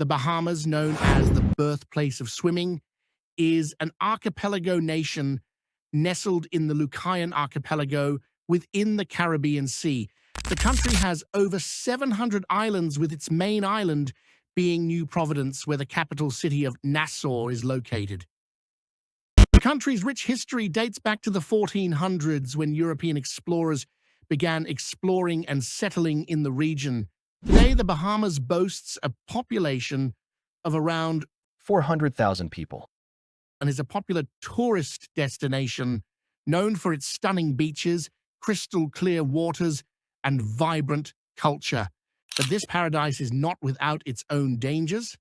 The Bahamas, known as the birthplace of swimming, is an archipelago nation nestled in the Lucayan archipelago within the Caribbean Sea. The country has over 700 islands, with its main island being New Providence, where the capital city of Nassau is located. The country's rich history dates back to the 1400s, when European explorers began exploring and settling in the region. Today, the Bahamas boasts a population of around 400,000 people. and is a popular tourist destination known for its stunning beaches, crystal clear waters, and vibrant culture. But this paradise is not without its own dangers.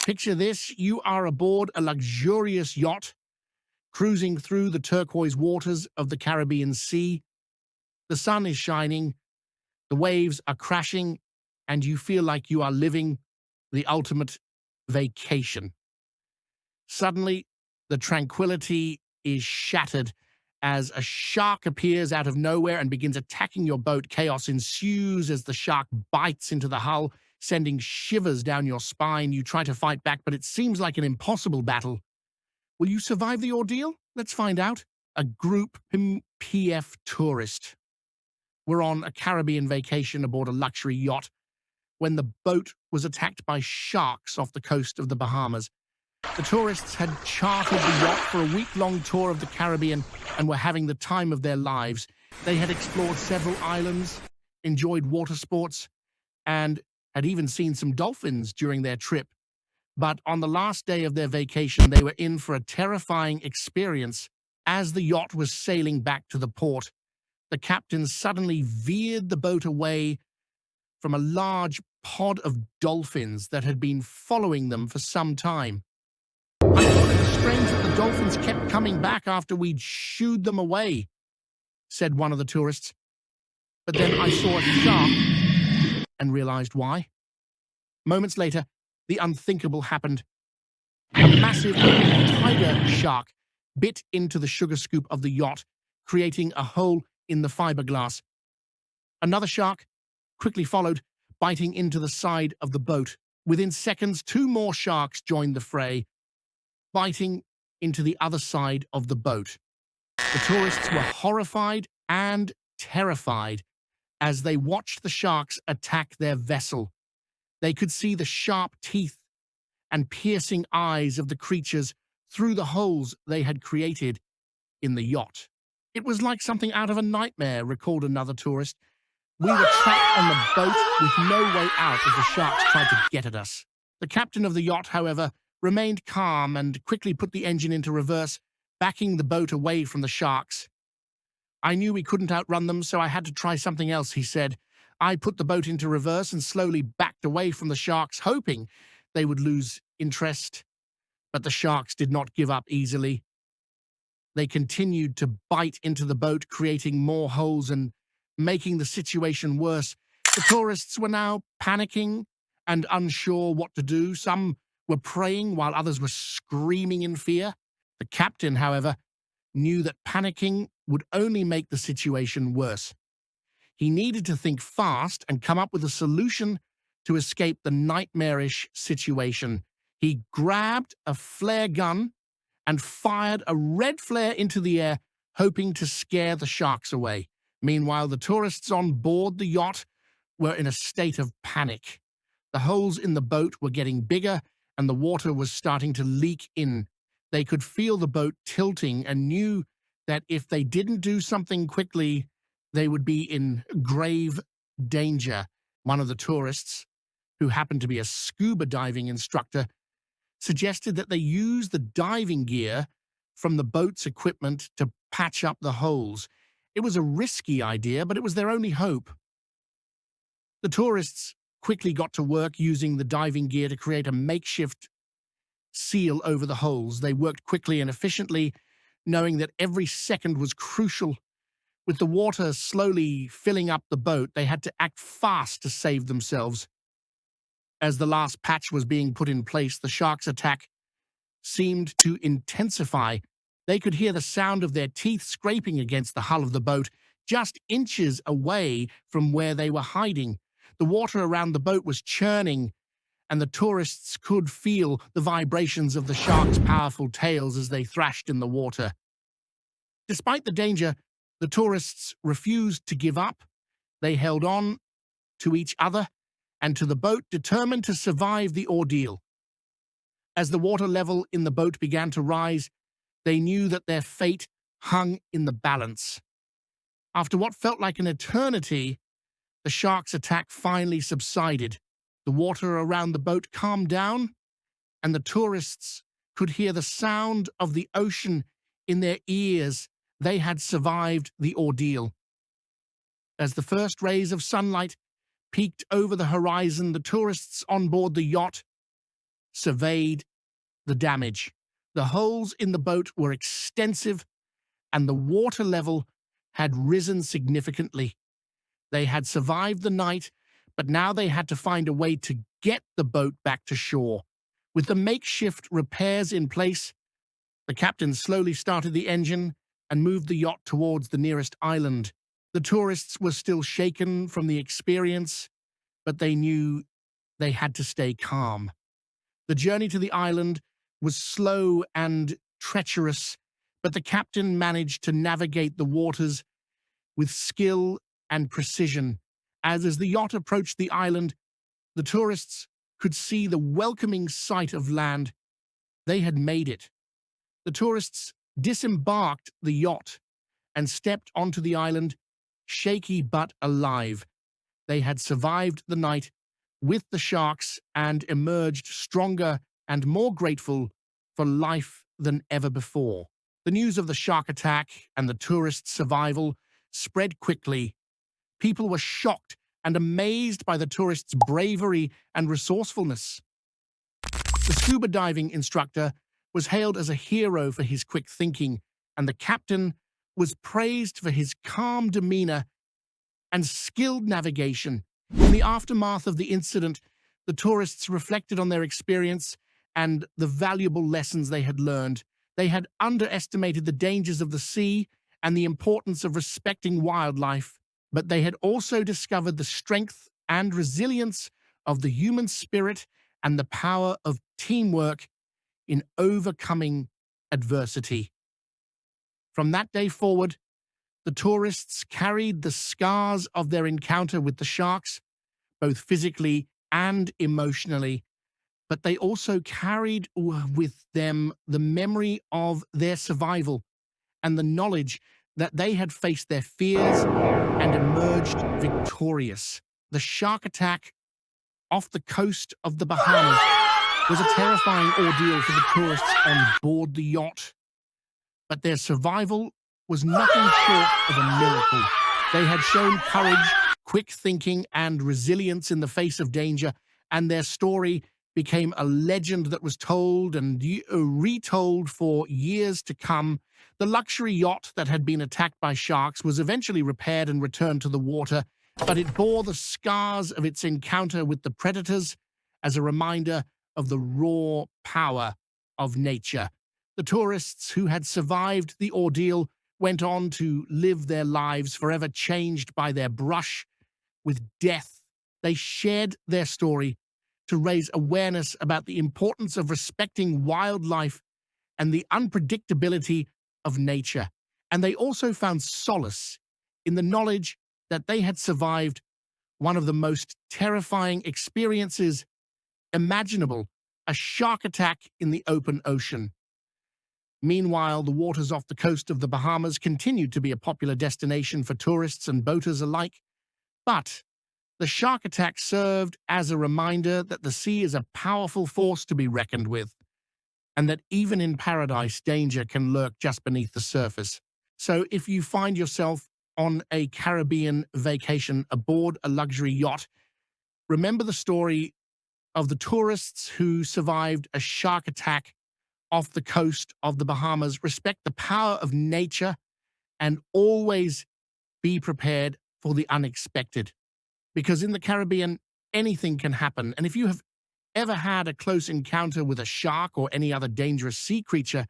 Picture this: you are aboard a luxurious yacht, cruising through the turquoise waters of the Caribbean Sea. The sun is shining, the waves are crashing, and you feel like you are living the ultimate vacation. Suddenly, the tranquility is shattered as a shark appears out of nowhere and begins attacking your boat. Chaos ensues as the shark bites into the hull, sending shivers down your spine. You try to fight back, but it seems like an impossible battle. Will you survive the ordeal? Let's find out. A group PF tourist were on a Caribbean vacation aboard a luxury yacht when the boat was attacked by sharks off the coast of the Bahamas. The tourists had chartered the yacht for a week-long tour of the Caribbean and were having the time of their lives. They had explored several islands, enjoyed water sports, and had even seen some dolphins during their trip. But on the last day of their vacation, they were in for a terrifying experience. As the yacht was sailing back to the port, the captain suddenly veered the boat away from a large pod of dolphins that had been following them for some time. "I thought it was strange that the dolphins kept coming back after we'd shooed them away," said one of the tourists. "But then I saw a shark and realized why." Moments later, the unthinkable happened. A massive tiger shark bit into the sugar scoop of the yacht, creating a hole in the fiberglass. Another shark quickly followed, biting into the side of the boat. Within seconds, two more sharks joined the fray, biting into the other side of the boat. The tourists were horrified and terrified as they watched the sharks attack their vessel. They could see the sharp teeth and piercing eyes of the creatures through the holes they had created in the yacht. "It was like something out of a nightmare," recalled another tourist. "We were trapped on the boat with no way out as the sharks tried to get at us." The captain of the yacht, however, remained calm and quickly put the engine into reverse, backing the boat away from the sharks. "I knew we couldn't outrun them, so I had to try something else," he said. "I put the boat into reverse and slowly backed away from the sharks, hoping they would lose interest. But the sharks did not give up easily. They continued to bite into the boat, creating more holes and making the situation worse. The tourists were now panicking and unsure what to do. Some were praying while others were screaming in fear. The captain, however, knew that panicking would only make the situation worse. He needed to think fast and come up with a solution to escape the nightmarish situation. He grabbed a flare gun and fired a red flare into the air, hoping to scare the sharks away. Meanwhile, the tourists on board the yacht were in a state of panic. The holes in the boat were getting bigger, and the water was starting to leak in. They could feel the boat tilting and knew that if they didn't do something quickly, they would be in grave danger. One of the tourists, who happened to be a scuba diving instructor, suggested that they use the diving gear from the boat's equipment to patch up the holes. It was a risky idea, but it was their only hope. The tourists quickly got to work using the diving gear to create a makeshift seal over the holes. They worked quickly and efficiently, knowing that every second was crucial. With the water slowly filling up the boat, they had to act fast to save themselves. As the last patch was being put in place, the sharks' attack seemed to intensify. They could hear the sound of their teeth scraping against the hull of the boat, just inches away from where they were hiding. The water around the boat was churning and the tourists could feel the vibrations of the sharks' powerful tails as they thrashed in the water. Despite the danger, the tourists refused to give up. They held on to each other and to the boat, determined to survive the ordeal. As the water level in the boat began to rise, they knew that their fate hung in the balance. After what felt like an eternity, the shark's attack finally subsided. The water around the boat calmed down, and the tourists could hear the sound of the ocean in their ears. They had survived the ordeal. As the first rays of sunlight peeked over the horizon, the tourists on board the yacht surveyed the damage. The holes in the boat were extensive, and the water level had risen significantly. They had survived the night, but now they had to find a way to get the boat back to shore. With the makeshift repairs in place, the captain slowly started the engine and moved the yacht towards the nearest island. The tourists were still shaken from the experience, but they knew they had to stay calm. The journey to the island was slow and treacherous, but the captain managed to navigate the waters with skill and precision. As the yacht approached the island, the tourists could see the welcoming sight of land. They had made it. The tourists disembarked the yacht and stepped onto the island, shaky but alive. They had survived the night with the sharks and emerged stronger and more grateful for life than ever before. The news of the shark attack and the tourists' survival spread quickly. People were shocked and amazed by the tourists' bravery and resourcefulness. The scuba diving instructor was hailed as a hero for his quick thinking, and the captain was praised for his calm demeanor and skilled navigation. In the aftermath of the incident, the tourists reflected on their experience and the valuable lessons they had learned. They had underestimated the dangers of the sea and the importance of respecting wildlife, but they had also discovered the strength and resilience of the human spirit and the power of teamwork in overcoming adversity. From that day forward, the tourists carried the scars of their encounter with the sharks, both physically and emotionally, but they also carried with them the memory of their survival and the knowledge that they had faced their fears and emerged victorious. The shark attack off the coast of the Bahamas was a terrifying ordeal for the tourists on board the yacht, but their survival was nothing short of a miracle. They had shown courage, quick thinking, and resilience in the face of danger, and their story became a legend that was told and retold for years to come. The luxury yacht that had been attacked by sharks was eventually repaired and returned to the water, but it bore the scars of its encounter with the predators as a reminder of the raw power of nature. The tourists who had survived the ordeal went on to live their lives forever changed by their brush with death. They shared their story to raise awareness about the importance of respecting wildlife and the unpredictability of nature. And they also found solace in the knowledge that they had survived one of the most terrifying experiences imaginable, a shark attack in the open ocean. Meanwhile, the waters off the coast of the Bahamas continued to be a popular destination for tourists and boaters alike. But the shark attack served as a reminder that the sea is a powerful force to be reckoned with, and that even in paradise, danger can lurk just beneath the surface. So if you find yourself on a Caribbean vacation aboard a luxury yacht, remember the story of the tourists who survived a shark attack off the coast of the Bahamas. Respect the power of nature and always be prepared for the unexpected. Because in the Caribbean, anything can happen. And if you have ever had a close encounter with a shark or any other dangerous sea creature,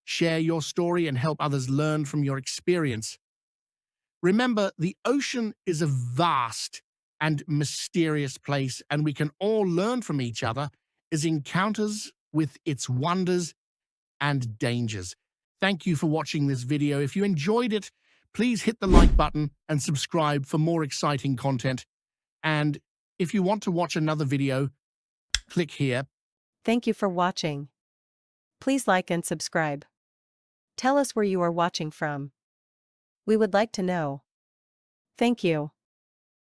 share your story and help others learn from your experience. Remember, the ocean is a vast and mysterious place, and we can all learn from each other as encounters with its wonders and dangers. Thank you for watching this video. If you enjoyed it, please hit the like button and subscribe for more exciting content. And if you want to watch another video, click here. Thank you for watching. Please like and subscribe. Tell us where you are watching from. We would like to know. Thank you.